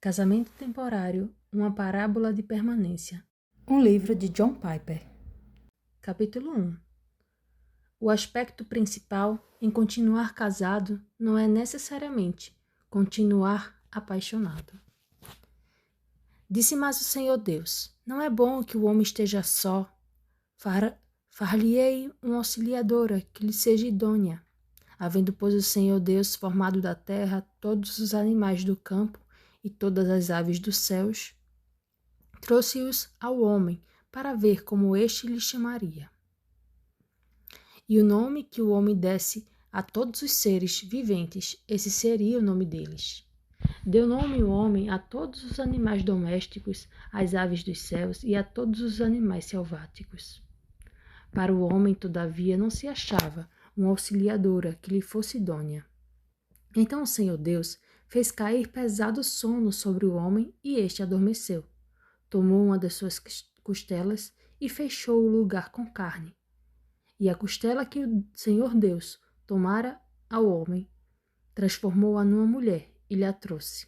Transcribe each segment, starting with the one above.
Casamento Temporário, uma parábola de permanência. Um livro de John Piper. Capítulo 1. O aspecto principal em continuar casado não é necessariamente continuar apaixonado. Disse mais o Senhor Deus: não é bom que o homem esteja só. Far-lhe-ei uma auxiliadora que lhe seja idônea. Havendo, pois, o Senhor Deus formado da terra todos os animais do campo e todas as aves dos céus, trouxe-os ao homem para ver como este lhe chamaria. E o nome que o homem desse a todos os seres viventes, esse seria o nome deles. Deu nome o homem a todos os animais domésticos, às aves dos céus e a todos os animais selváticos. Para o homem, todavia, não se achava uma auxiliadora que lhe fosse idônea. Então o Senhor Deus fez cair pesado sono sobre o homem e este adormeceu. Tomou uma das suas costelas e fechou o lugar com carne. E a costela que o Senhor Deus tomara ao homem, transformou-a numa mulher e lhe a trouxe.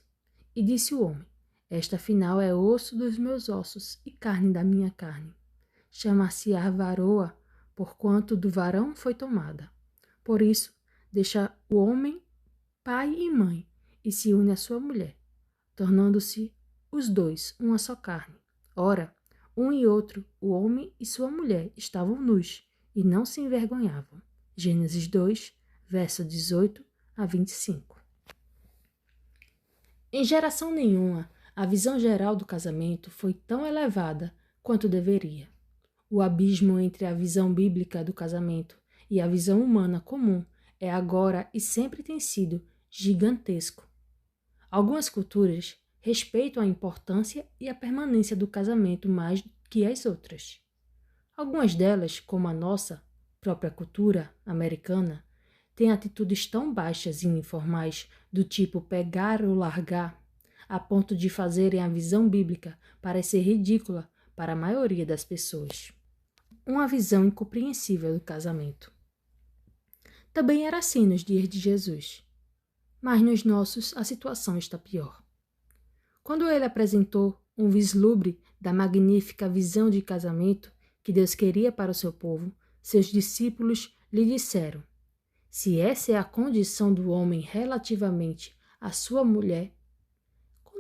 E disse o homem: esta afinal é osso dos meus ossos e carne da minha carne. Chamar-se-á varoa, porquanto do varão foi tomada. Por isso, deixa o homem pai e mãe e se une à sua mulher, tornando-se os dois uma só carne. Ora, um e outro, o homem e sua mulher, estavam nus e não se envergonhavam. Gênesis 2, verso 18 a 25. Em geração nenhuma, a visão geral do casamento foi tão elevada quanto deveria. O abismo entre a visão bíblica do casamento e a visão humana comum é agora e sempre tem sido gigantesco. Algumas culturas respeitam a importância e a permanência do casamento mais que as outras. Algumas delas, como a nossa própria cultura americana, têm atitudes tão baixas e informais do tipo pegar ou largar, a ponto de fazerem a visão bíblica parecer ridícula para a maioria das pessoas. Uma visão incompreensível do casamento. Também era assim nos dias de Jesus. Mas nos nossos a situação está pior. Quando ele apresentou um vislumbre da magnífica visão de casamento que Deus queria para o seu povo, seus discípulos lhe disseram: se essa é a condição do homem relativamente à sua mulher,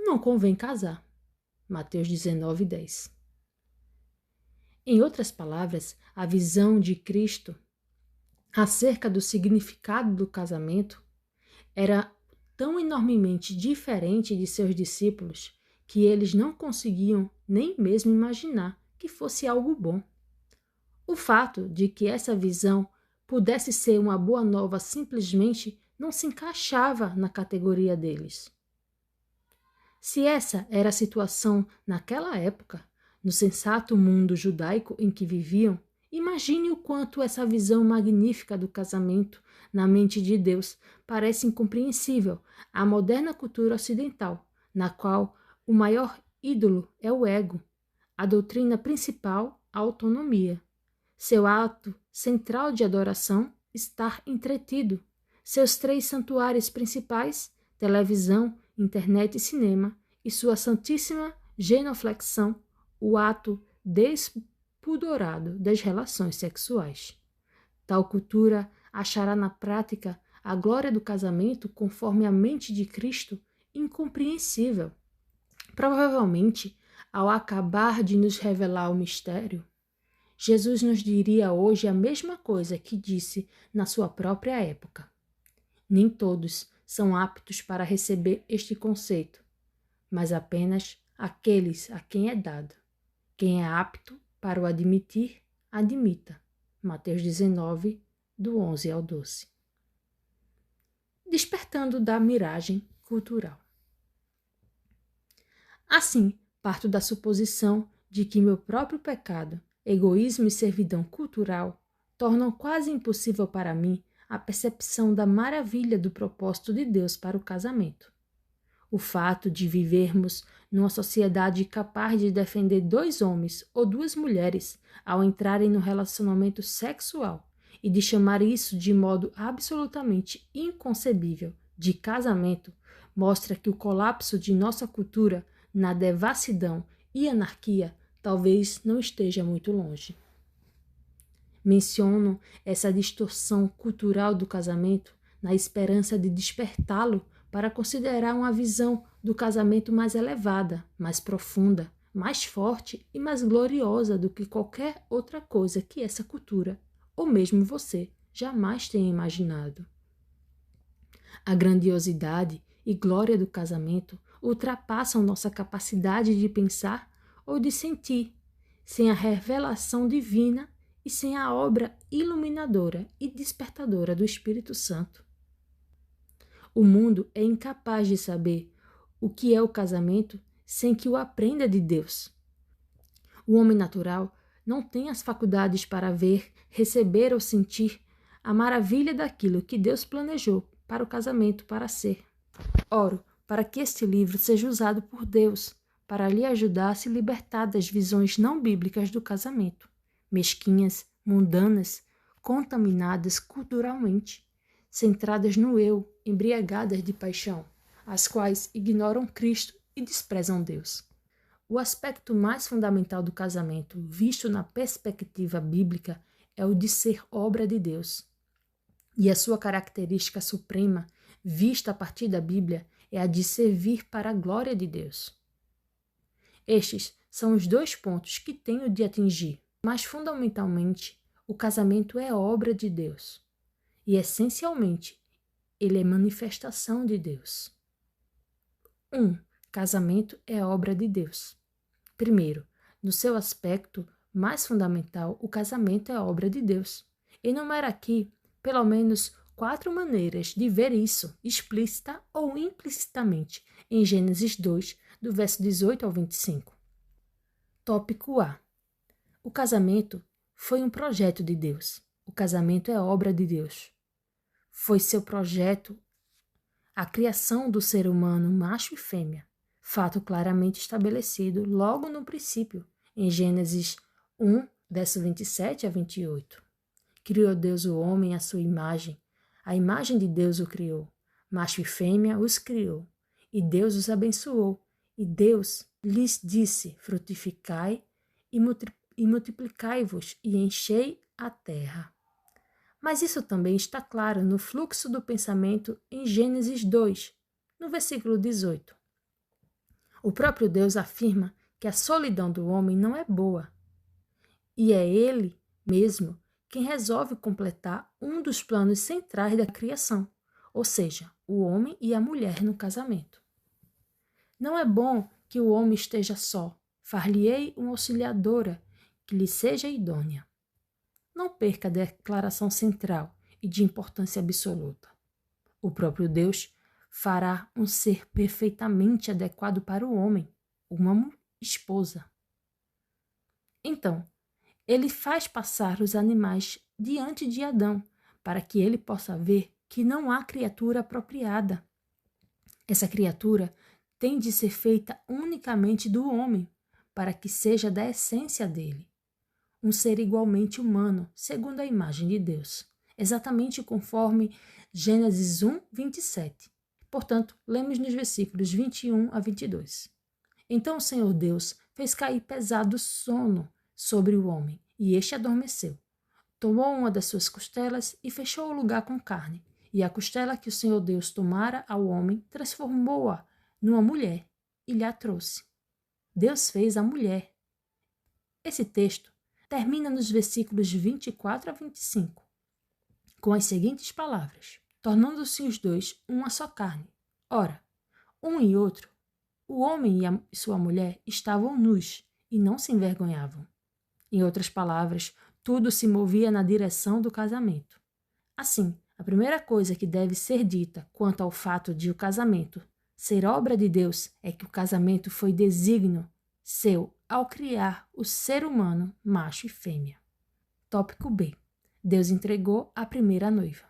não convém casar. Mateus 19, 10. Em outras palavras, a visão de Cristo acerca do significado do casamento era tão enormemente diferente de seus discípulos que eles não conseguiam nem mesmo imaginar que fosse algo bom. O fato de que essa visão pudesse ser uma boa nova simplesmente não se encaixava na categoria deles. Se essa era a situação naquela época, no sensato mundo judaico em que viviam, imagine o quanto essa visão magnífica do casamento na mente de Deus parece incompreensível à moderna cultura ocidental, na qual o maior ídolo é o ego, a doutrina principal, a autonomia. Seu ato central de adoração, estar entretido. Seus 3 santuários principais, televisão, internet e cinema, e sua santíssima genuflexão, o ato despudorado das relações sexuais. Tal cultura achará na prática a glória do casamento conforme a mente de Cristo incompreensível. Provavelmente, ao acabar de nos revelar o mistério, Jesus nos diria hoje a mesma coisa que disse na sua própria época. Nem todos são aptos para receber este conceito, mas apenas aqueles a quem é dado. Quem é apto para o admitir, admita. Mateus 19, do 11 ao 12. Despertando da miragem cultural. Assim, parto da suposição de que meu próprio pecado, egoísmo e servidão cultural tornam quase impossível para mim a percepção da maravilha do propósito de Deus para o casamento. O fato de vivermos numa sociedade capaz de defender 2 homens ou 2 mulheres ao entrarem no relacionamento sexual e de chamar isso de modo absolutamente inconcebível de casamento mostra que o colapso de nossa cultura na devassidão e anarquia talvez não esteja muito longe. Menciono essa distorção cultural do casamento na esperança de despertá-lo para considerar uma visão do casamento mais elevada, mais profunda, mais forte e mais gloriosa do que qualquer outra coisa que essa cultura, ou mesmo você, jamais tenha imaginado. A grandiosidade e glória do casamento ultrapassam nossa capacidade de pensar ou de sentir, sem a revelação divina e sem a obra iluminadora e despertadora do Espírito Santo. O mundo é incapaz de saber o que é o casamento sem que o aprenda de Deus. O homem natural não tem as faculdades para ver, receber ou sentir a maravilha daquilo que Deus planejou para o casamento para ser. Oro para que este livro seja usado por Deus para lhe ajudar a se libertar das visões não bíblicas do casamento, mesquinhas, mundanas, contaminadas culturalmente, centradas no eu, embriagadas de paixão, as quais ignoram Cristo e desprezam Deus. O aspecto mais fundamental do casamento, visto na perspectiva bíblica, é o de ser obra de Deus. E a sua característica suprema, vista a partir da Bíblia, é a de servir para a glória de Deus. Estes são os dois pontos que tenho de atingir, mas fundamentalmente, o casamento é obra de Deus. E essencialmente, ele é manifestação de Deus. 1. Casamento é obra de Deus. Primeiro, no seu aspecto mais fundamental, o casamento é obra de Deus. Enumero aqui, pelo menos, 4 maneiras de ver isso, explícita ou implicitamente, em Gênesis 2, do verso 18 ao 25. Tópico A. O casamento foi um projeto de Deus. O casamento é obra de Deus. Foi seu projeto a criação do ser humano, macho e fêmea, fato claramente estabelecido logo no princípio, em Gênesis 1, verso 27 a 28. Criou Deus o homem à sua imagem, a imagem de Deus o criou, macho e fêmea os criou, e Deus os abençoou, e Deus lhes disse, frutificai e multiplicai-vos e enchei a terra. Mas isso também está claro no fluxo do pensamento em Gênesis 2, no versículo 18. O próprio Deus afirma que a solidão do homem não é boa, e é ele mesmo quem resolve completar um dos planos centrais da criação, ou seja, o homem e a mulher no casamento. Não é bom que o homem esteja só, far-lhe-ei uma auxiliadora que lhe seja idônea. Não perca a declaração central e de importância absoluta. O próprio Deus fará um ser perfeitamente adequado para o homem, uma esposa. Então, ele faz passar os animais diante de Adão, para que ele possa ver que não há criatura apropriada. Essa criatura tem de ser feita unicamente do homem, para que seja da essência dele. Um ser igualmente humano, segundo a imagem de Deus, exatamente conforme Gênesis 1, 27. Portanto, lemos nos versículos 21 a 22. Então o Senhor Deus fez cair pesado sono sobre o homem, e este adormeceu. Tomou uma das suas costelas e fechou o lugar com carne, e a costela que o Senhor Deus tomara ao homem transformou-a numa mulher e lhe a trouxe. Deus fez a mulher. Esse texto termina nos versículos 24 a 25, com as seguintes palavras: tornando-se os dois uma só carne. Ora, um e outro, o homem e sua mulher estavam nus e não se envergonhavam. Em outras palavras, tudo se movia na direção do casamento. Assim, a primeira coisa que deve ser dita quanto ao fato de o casamento ser obra de Deus é que o casamento foi desígnio seu ao criar o ser humano, macho e fêmea. Tópico B. Deus entregou a primeira noiva.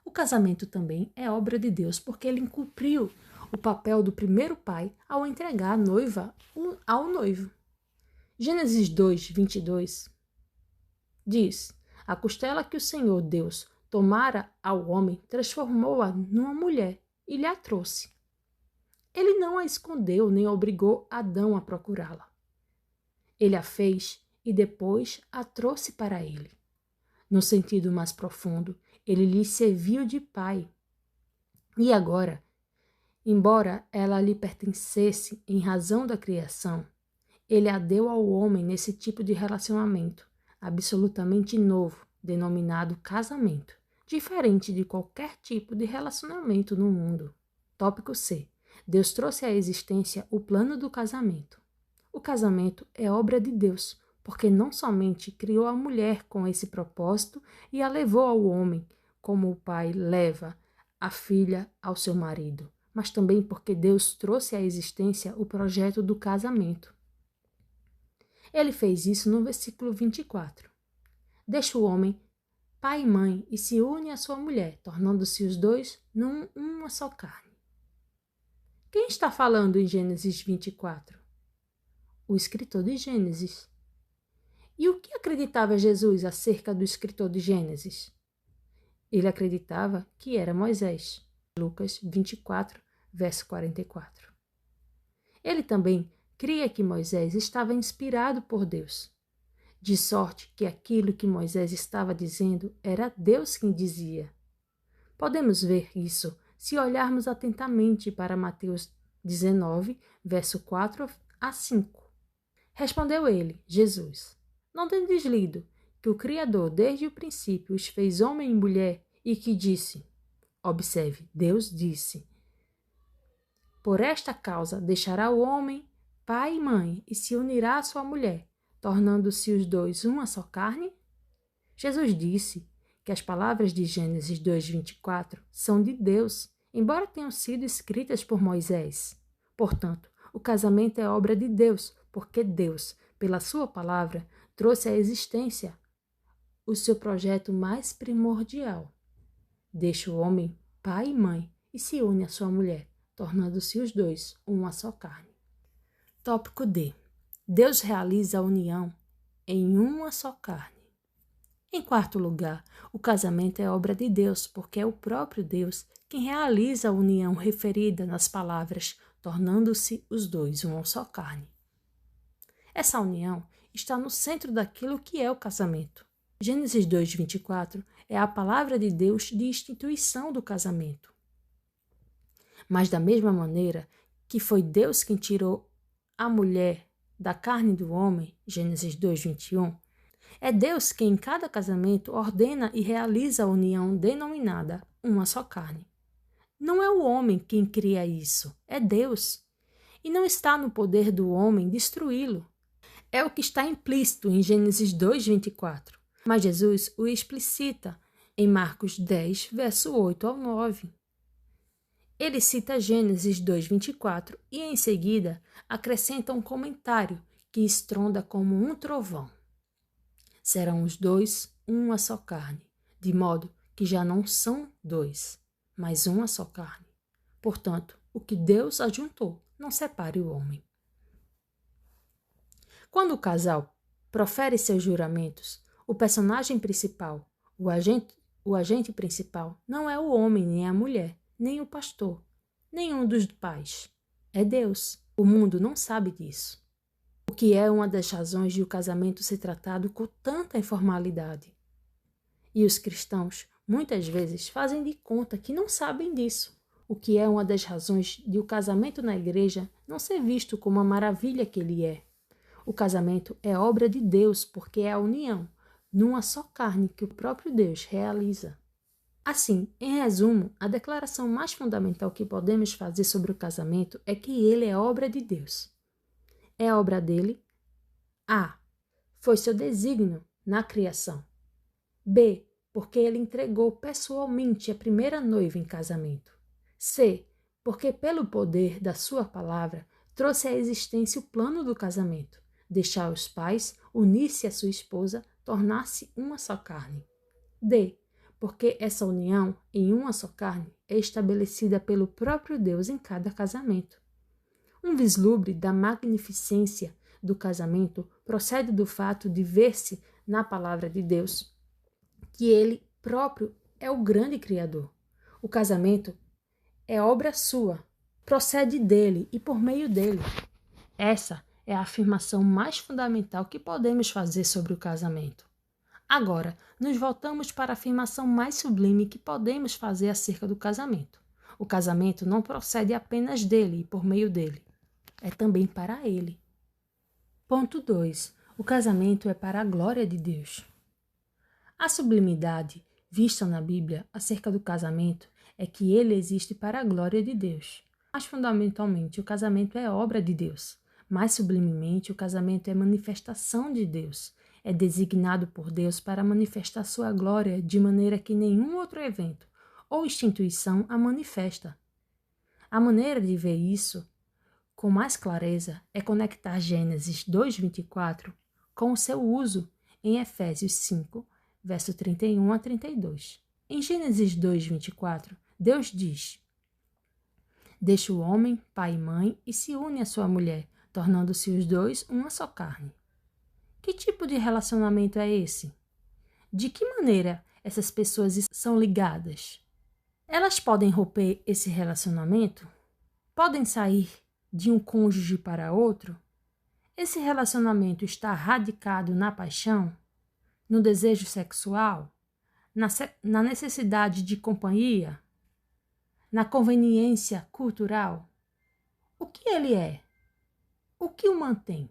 O casamento também é obra de Deus porque ele cumpriu o papel do primeiro pai ao entregar a noiva ao noivo. Gênesis 2, 22 diz: a costela que o Senhor Deus tomara ao homem transformou-a numa mulher e lhe a trouxe. Ele não a escondeu nem obrigou Adão a procurá-la. Ele a fez e depois a trouxe para ele. No sentido mais profundo, ele lhe serviu de pai. E agora, embora ela lhe pertencesse em razão da criação, ele a deu ao homem nesse tipo de relacionamento, absolutamente novo, denominado casamento, diferente de qualquer tipo de relacionamento no mundo. Tópico C. Deus trouxe à existência o plano do casamento. O casamento é obra de Deus, porque não somente criou a mulher com esse propósito e a levou ao homem, como o pai leva a filha ao seu marido, mas também porque Deus trouxe à existência o projeto do casamento. Ele fez isso no versículo 24. Deixa o homem, pai e mãe, e se une à sua mulher, tornando-se os dois uma só carne. Quem está falando em Gênesis 24? O escritor de Gênesis. E o que acreditava Jesus acerca do escritor de Gênesis? Ele acreditava que era Moisés. Lucas 24, verso 44. Ele também cria que Moisés estava inspirado por Deus, de sorte que aquilo que Moisés estava dizendo era Deus quem dizia. Podemos ver isso se olharmos atentamente para Mateus 19, verso 4 a 5. Respondeu ele, Jesus: Não tendes lido que o Criador desde o princípio os fez homem e mulher e que disse, observe, Deus disse, por esta causa deixará o homem pai e mãe e se unirá à sua mulher, tornando-se os dois uma só carne? Jesus disse que as palavras de Gênesis 2:24 são de Deus, embora tenham sido escritas por Moisés. Portanto, o casamento é obra de Deus, porque Deus, pela sua palavra, trouxe à existência o seu projeto mais primordial. Deixa o homem pai e mãe e se une à sua mulher, tornando-se os dois uma só carne. Tópico D. Deus realiza a união em uma só carne. Em quarto lugar, o casamento é obra de Deus, porque é o próprio Deus quem realiza a união referida nas palavras, tornando-se os dois uma só carne. Essa união está no centro daquilo que é o casamento. Gênesis 2:24 é a palavra de Deus de instituição do casamento. Mas da mesma maneira que foi Deus quem tirou a mulher da carne do homem, Gênesis 2:21, é Deus quem em cada casamento ordena e realiza a união denominada uma só carne. Não é o homem quem cria isso, é Deus. E não está no poder do homem destruí-lo. É o que está implícito em Gênesis 2:24. Mas Jesus o explicita em Marcos 10, verso 8 ao 9. Ele cita Gênesis 2:24 e, em seguida, acrescenta um comentário que estronda como um trovão. Serão os dois uma só carne, de modo que já não são dois, mas uma só carne. Portanto, o que Deus ajuntou, não separe o homem. Quando o casal profere seus juramentos, o personagem principal, o agente principal, não é o homem, nem a mulher, nem o pastor, nenhum dos pais. É Deus. O mundo não sabe disso. O que é uma das razões de o casamento ser tratado com tanta informalidade. E os cristãos, muitas vezes, fazem de conta que não sabem disso. O que é uma das razões de o casamento na igreja não ser visto como a maravilha que ele é. O casamento é obra de Deus porque é a união, numa só carne que o próprio Deus realiza. Assim, em resumo, a declaração mais fundamental que podemos fazer sobre o casamento é que ele é obra de Deus. É obra dele? A. Foi seu desígnio na criação. B. Porque ele entregou pessoalmente a primeira noiva em casamento. C. Porque pelo poder da sua palavra trouxe à existência o plano do casamento, deixar os pais, unir-se à sua esposa, tornar-se uma só carne. D. Porque essa união em uma só carne é estabelecida pelo próprio Deus em cada casamento. Um vislumbre da magnificência do casamento procede do fato de ver-se na palavra de Deus que ele próprio é o grande Criador. O casamento é obra sua, procede dele e por meio dele. Essa é a afirmação mais fundamental que podemos fazer sobre o casamento. Agora, nos voltamos para a afirmação mais sublime que podemos fazer acerca do casamento. O casamento não procede apenas dele e por meio dele. É também para ele. Ponto 2. O casamento é para a glória de Deus. A sublimidade vista na Bíblia acerca do casamento é que ele existe para a glória de Deus. Mas fundamentalmente, o casamento é obra de Deus. Mais sublimemente, o casamento é manifestação de Deus. É designado por Deus para manifestar sua glória de maneira que nenhum outro evento ou instituição a manifesta. A maneira de ver isso com mais clareza é conectar Gênesis 2:24 com o seu uso em Efésios 5, verso 31 a 32. Em Gênesis 2:24, Deus diz: Deixa o homem, pai e mãe, e se une à sua mulher, tornando-se os dois uma só carne. Que tipo de relacionamento é esse? De que maneira essas pessoas são ligadas? Elas podem romper esse relacionamento? Podem sair de um cônjuge para outro? Esse relacionamento está radicado na paixão, no desejo sexual, na necessidade de companhia, na conveniência cultural? O que ele é? O que o mantém?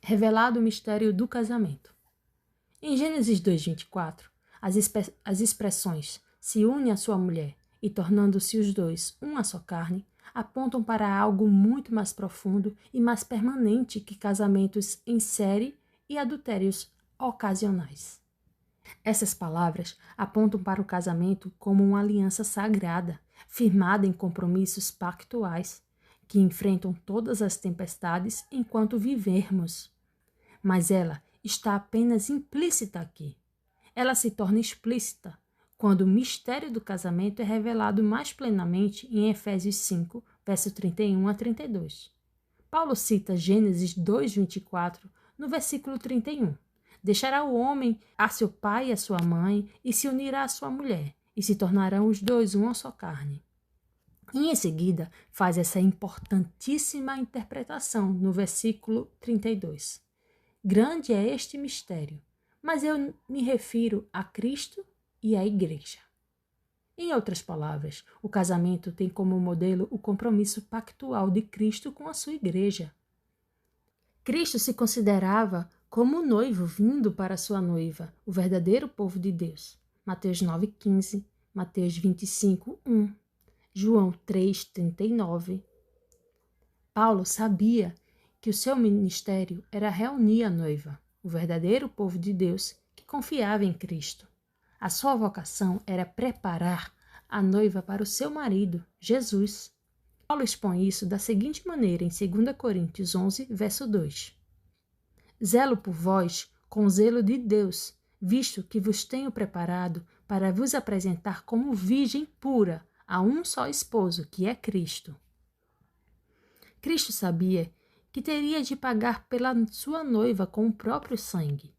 Revelado o mistério do casamento. Em Gênesis 2:24, as expressões se une à sua mulher e tornando-se os dois uma só carne apontam para algo muito mais profundo e mais permanente que casamentos em série e adultérios ocasionais. Essas palavras apontam para o casamento como uma aliança sagrada, firmada em compromissos pactuais, que enfrentam todas as tempestades enquanto vivermos. Mas ela está apenas implícita aqui. Ela se torna explícita quando o mistério do casamento é revelado mais plenamente em Efésios 5, verso 31 a 32. Paulo cita Gênesis 2:24 no versículo 31. Deixará o homem a seu pai e a sua mãe e se unirá à sua mulher, e se tornarão os dois uma só carne. E em seguida faz essa importantíssima interpretação no versículo 32. Grande é este mistério, mas eu me refiro a Cristo e à Igreja. Em outras palavras, o casamento tem como modelo o compromisso pactual de Cristo com a sua Igreja. Cristo se considerava como o noivo vindo para sua noiva, o verdadeiro povo de Deus. Mateus 9:15, Mateus 25:1, João 3:39. Paulo sabia que o seu ministério era reunir a noiva, o verdadeiro povo de Deus que confiava em Cristo. A sua vocação era preparar a noiva para o seu marido, Jesus. Paulo expõe isso da seguinte maneira em 2 Coríntios 11, verso 2. Zelo por vós com zelo de Deus, visto que vos tenho preparado para vos apresentar como virgem pura a um só esposo, que é Cristo. Cristo sabia que teria de pagar pela sua noiva com o próprio sangue.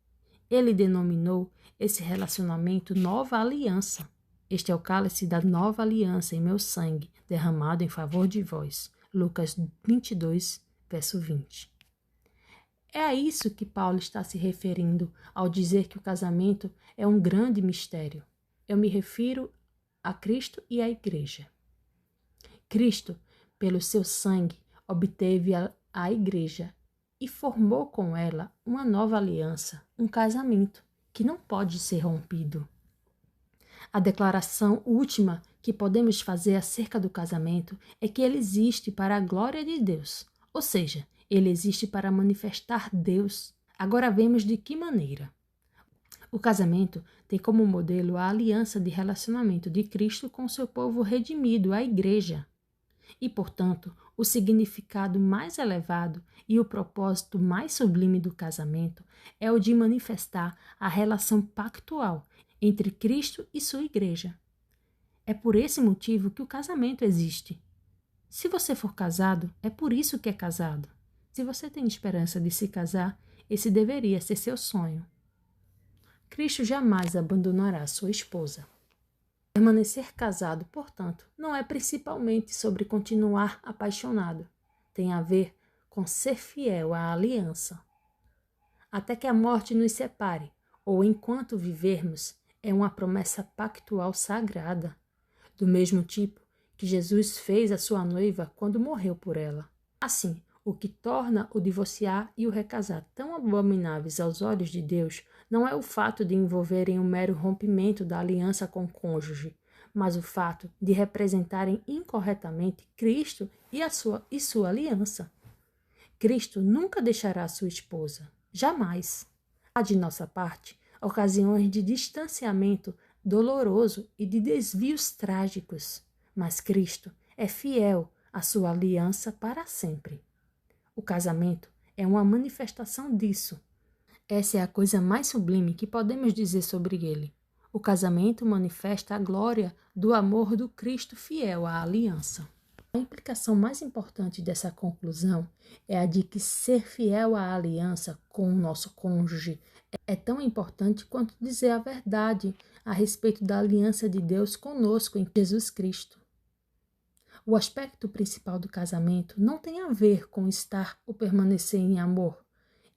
Ele denominou esse relacionamento nova aliança. Este é o cálice da nova aliança em meu sangue, derramado em favor de vós. Lucas 22, verso 20. É a isso que Paulo está se referindo ao dizer que o casamento é um grande mistério. Eu me refiro a Cristo e à Igreja. Cristo, pelo seu sangue, obteve a Igreja e formou com ela uma nova aliança, um casamento que não pode ser rompido. A declaração última que podemos fazer acerca do casamento é que ele existe para a glória de Deus, ou seja, ele existe para manifestar Deus. Agora vemos de que maneira. O casamento tem como modelo a aliança de relacionamento de Cristo com seu povo redimido, a Igreja. E, portanto, o significado mais elevado e o propósito mais sublime do casamento é o de manifestar a relação pactual entre Cristo e sua Igreja. É por esse motivo que o casamento existe. Se você for casado, é por isso que é casado. Se você tem esperança de se casar, esse deveria ser seu sonho. Cristo jamais abandonará sua esposa. Permanecer casado, portanto, não é principalmente sobre continuar apaixonado. Tem a ver com ser fiel à aliança. Até que a morte nos separe, ou enquanto vivermos, é uma promessa pactual sagrada, do mesmo tipo que Jesus fez à sua noiva quando morreu por ela. Assim, o que torna o divorciar e o recasar tão abomináveis aos olhos de Deus não é o fato de envolverem um mero rompimento da aliança com o cônjuge, mas o fato de representarem incorretamente Cristo e sua aliança. Cristo nunca deixará sua esposa, jamais. Há de nossa parte ocasiões de distanciamento doloroso e de desvios trágicos, mas Cristo é fiel à sua aliança para sempre. O casamento é uma manifestação disso. Essa é a coisa mais sublime que podemos dizer sobre ele. O casamento manifesta a glória do amor do Cristo fiel à aliança. A implicação mais importante dessa conclusão é a de que ser fiel à aliança com o nosso cônjuge é tão importante quanto dizer a verdade a respeito da aliança de Deus conosco em Jesus Cristo. O aspecto principal do casamento não tem a ver com estar ou permanecer em amor,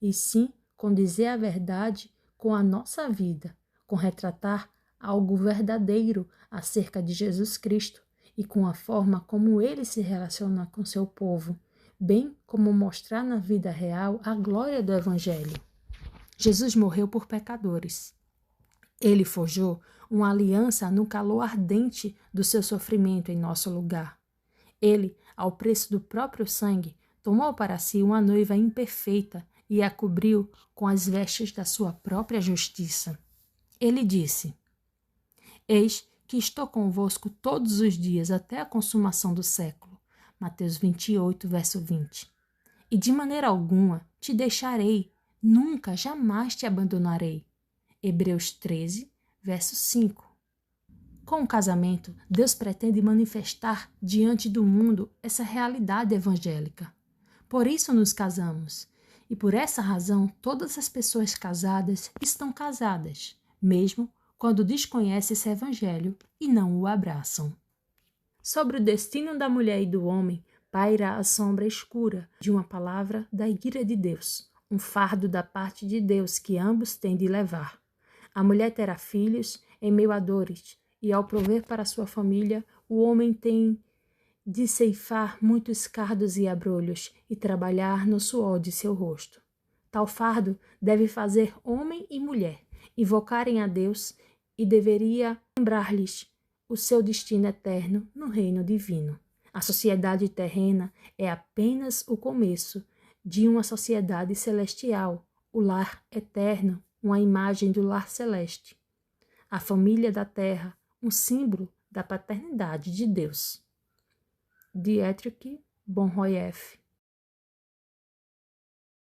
e sim com dizer a verdade com a nossa vida, com retratar algo verdadeiro acerca de Jesus Cristo e com a forma como ele se relaciona com seu povo, bem como mostrar na vida real a glória do Evangelho. Jesus morreu por pecadores. Ele forjou uma aliança no calor ardente do seu sofrimento em nosso lugar. Ele, ao preço do próprio sangue, tomou para si uma noiva imperfeita e a cobriu com as vestes da sua própria justiça. Ele disse: Eis que estou convosco todos os dias até a consumação do século. Mateus 28, verso 20. E de maneira alguma te deixarei, nunca, jamais te abandonarei. Hebreus 13, verso 5. Com o casamento, Deus pretende manifestar diante do mundo essa realidade evangélica. Por isso nos casamos. E por essa razão, todas as pessoas casadas estão casadas, mesmo quando desconhecem esse evangelho e não o abraçam. Sobre o destino da mulher e do homem, paira a sombra escura de uma palavra da ira de Deus, um fardo da parte de Deus que ambos têm de levar. A mulher terá filhos em meio a dores, e ao prover para sua família, o homem tem de ceifar muitos cardos e abrolhos e trabalhar no suor de seu rosto. Tal fardo deve fazer homem e mulher invocarem a Deus e deveria lembrar-lhes o seu destino eterno no reino divino. A sociedade terrena é apenas o começo de uma sociedade celestial, o lar eterno, uma imagem do lar celeste. A família da terra, um símbolo da paternidade de Deus. Dietrich Bonhoeffer.